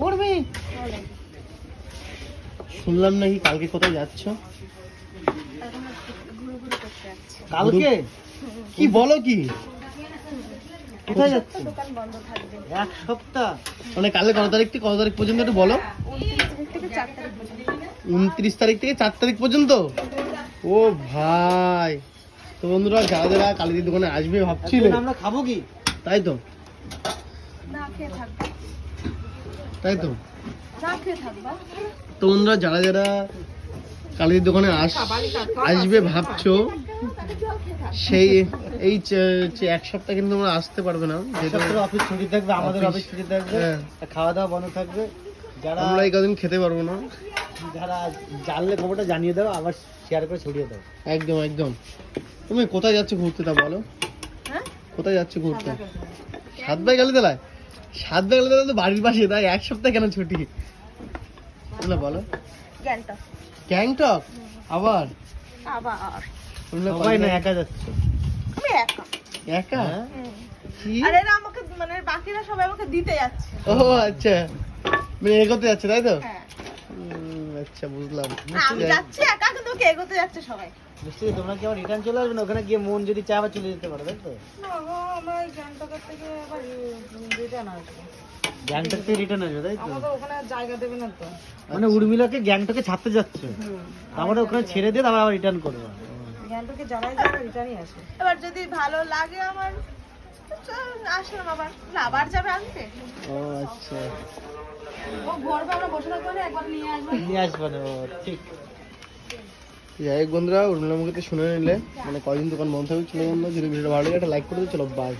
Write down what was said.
পড়বে। শুনলাম নাকি কালকে কোথায় যাচ্ছ? কালকে? কি বলো কি? কোথায় যাচ্ছ? দোকান বন্ধ থাকবে। এক সপ্তাহ মানে কালকে কত তারিখ থেকে কত তারিখ পর্যন্ত একটু বলো? 29 তারিখ থেকে 4 তারিখ পর্যন্ত। 29 তারিখ থেকে 4 তারিখ পর্যন্ত? ও ভাই, তো বন্ধুরা যারা যারা কালীদির দোকানে আসবে ভাবছিলে আমরা খাবো কি, তাই তো? না খেয়ে থাকবা। তাই তো? না খেয়ে থাকবা। তো বন্ধুরা যারা যারা কালীদির দোকানে আসবে ভাবছো, সেই এই এক সপ্তাহ কিন্তু তোমরা আসতে পারবে না, যেহেতু অফিস ছুটি থাকবে, আমাদের অফিস ছুটি থাকবে, খাওয়া দাওয়া বন্ধ থাকবে। যারা আমরা এই কদিন খেতে পারবো না, যারা জানলে খবরটা জানিয়ে দাও, আবার শেয়ার করে ছড়িয়ে দাও। একদম একদম। তুমি কোথায় যাচ্ছ ঘুরতে তা বলো? হ্যাঁ? কোথায় যাচ্ছ ঘুরতে? সাতবাই গালিতলায়? সাতবাই গালিতলায় তো বাড়ির পাশে, তাই এক সপ্তাহ কেন ছুটি বলো? গ্যাংটক। গ্যাংটক? আবার আবার সবাই না একা যাচ্ছে? আমি একা। একা? কি? আরে এরা আমাকে মানে বাকিরা সবাই আমাকে দিতে যাচ্ছে। ও আচ্ছা, মানে এগোতে যাচ্ছে তাই তো? হ্যাঁ। আচ্ছা বুঝলাম। আমি যাচ্ছি একা, কিন্তু ওকে এগোতে যাচ্ছে সবাই। নিশ্চয়ই তোমরা কি আবার রিটার্ন চলে আসবে না? ওখানে গিয়ে মন যদি চায় আবার চলে যেতে পারো, তাই তো? না গো, আমার গ্যাংটকের থেকে আবার রিটার্ন আসবে। গ্যাংটক থেকে রিটার্ন আসবে তাই তো? আমাদের ওখানে জায়গা দেবে না তো। মানে উর্মিলাকে গ্যাংটকে ছাড়তে যাচ্ছে, তারপরে ওখানে ছেড়ে দিয়ে তারপর আবার রিটার্ন করবে। গ্যাংটকে যারাই যাবে রিটার্নই আসে। এবার যদি ভালো লাগে আমার, আসলাম আবার, আবার যাবে আনতে। ও আচ্ছা, ও ঘরবে, আমরা বসে থাকবো না, একবার নিয়ে আসবো। না ও ঠিক। যাই হোক বন্ধুরা, উর্মিলার মুখে শুনে নিলে মানে কদিন দোকান বন্ধ থাকবে, চলে বন্ধু। যদি ভিডিওটা ভালো লাগে একটা লাইক করে দিও। চলো বাই।